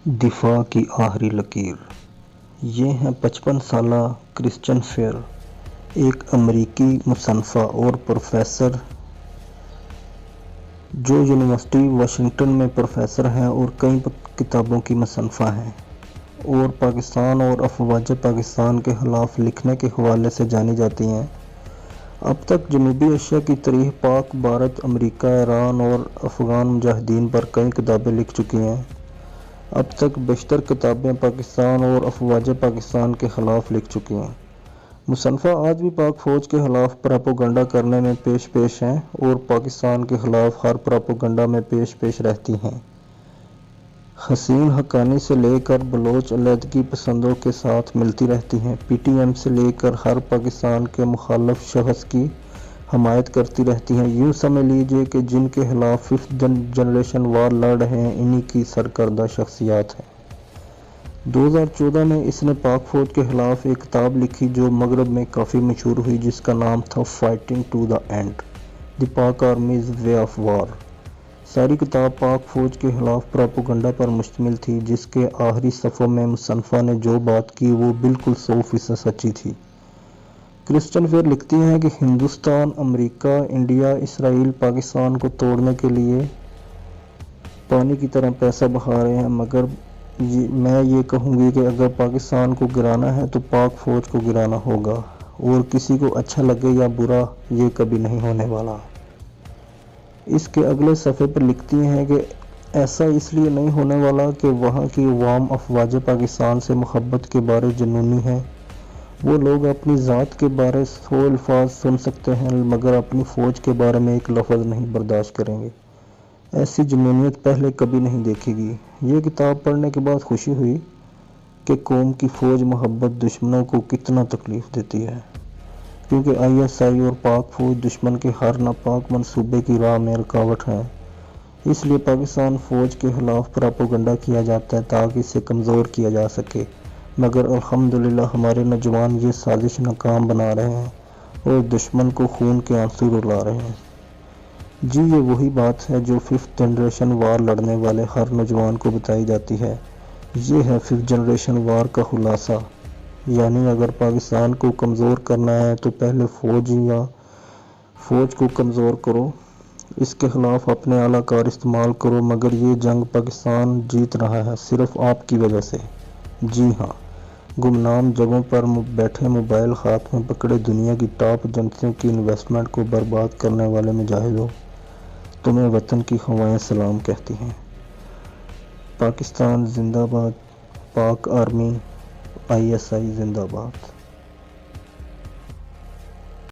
دفاع کی آخری لکیر۔ یہ ہیں 55 سالہ کرسچن فیر، ایک امریکی مصنفہ اور پروفیسر جو یونیورسٹی واشنگٹن میں پروفیسر ہیں اور کئی کتابوں کی مصنفہ ہیں، اور پاکستان اور افواج پاکستان کے خلاف لکھنے کے حوالے سے جانی جاتی ہیں۔ اب تک جنوبی ایشیا کی تاریخ، پاک، بھارت، امریکہ، ایران اور افغان مجاہدین پر کئی کتابیں لکھ چکی ہیں۔ اب تک بیشتر کتابیں پاکستان اور افواج پاکستان کے خلاف لکھ چکی ہیں۔ مصنفہ آج بھی پاک فوج کے خلاف پراپیگنڈا کرنے میں پیش ہیں اور پاکستان کے خلاف ہر پراپیگنڈا میں پیش رہتی ہیں۔ حسین حقانی سے لے کر بلوچ علیحدگی پسندوں کے ساتھ ملتی رہتی ہیں، پی ٹی ایم سے لے کر ہر پاکستان کے مخالف شخص کی حمایت کرتی رہتی ہیں۔ یوں سمجھ لیجیے کہ جن کے خلاف 5th جنریشن وار لڑ رہے ہیں، انہی کی سرکردہ شخصیات ہیں۔ 2014 میں اس نے پاک فوج کے خلاف ایک کتاب لکھی جو مغرب میں کافی مشہور ہوئی، جس کا نام تھا فائٹنگ ٹو دی اینڈ: دی پاک آرمیز وے آف وار۔ ساری کتاب پاک فوج کے خلاف پراپیگنڈا پر مشتمل تھی، جس کے آخری صفحوں میں مصنفہ نے جو بات کی وہ بالکل 100% سچی تھی۔ کرسچن فیر لکھتی ہیں کہ ہندوستان، امریکہ، انڈیا، اسرائیل پاکستان کو توڑنے کے لیے پانی کی طرح پیسہ بہا رہے ہیں، مگر میں یہ کہوں گی کہ اگر پاکستان کو گرانا ہے تو پاک فوج کو گرانا ہوگا، اور کسی کو اچھا لگے یا برا، یہ کبھی نہیں ہونے والا۔ اس کے اگلے صفحے پر لکھتی ہیں کہ ایسا اس لیے نہیں ہونے والا کہ وہاں کی عوام افواج پاکستان سے محبت کے بارے جنونی ہے۔ وہ لوگ اپنی ذات کے بارے 100 الفاظ سن سکتے ہیں، مگر اپنی فوج کے بارے میں ایک لفظ نہیں برداشت کریں گے۔ ایسی جنونیت پہلے کبھی نہیں دیکھی گئی۔ یہ کتاب پڑھنے کے بعد خوشی ہوئی کہ قوم کی فوج محبت دشمنوں کو کتنا تکلیف دیتی ہے، کیونکہ ISI اور پاک فوج دشمن کے ہر ناپاک منصوبے کی راہ میں رکاوٹ ہیں۔ اس لیے پاکستان فوج کے خلاف پراپیگنڈا کیا جاتا ہے تاکہ اسے کمزور کیا جا سکے، مگر الحمدللہ ہمارے نوجوان یہ سازش ناکام بنا رہے ہیں اور دشمن کو خون کے آنسو رلا رہے ہیں۔ جی، یہ وہی بات ہے جو 5th جنریشن وار لڑنے والے ہر نوجوان کو بتائی جاتی ہے۔ یہ ہے 5th جنریشن وار کا خلاصہ، یعنی اگر پاکستان کو کمزور کرنا ہے تو پہلے فوج کو کمزور کرو، اس کے خلاف اپنے اعلی کار استعمال کرو، مگر یہ جنگ پاکستان جیت رہا ہے صرف آپ کی وجہ سے۔ جی ہاں، گمنام جگہوں پر بیٹھے موبائل ہاتھ میں پکڑے دنیا کی ٹاپ ایجنسیوں کی انویسٹمنٹ کو برباد کرنے والے مجاہدوں، تمہیں وطن کی ہوائیں سلام کہتی ہیں۔ پاکستان زندہ باد، پاک آرمی، ISI زندہ باد۔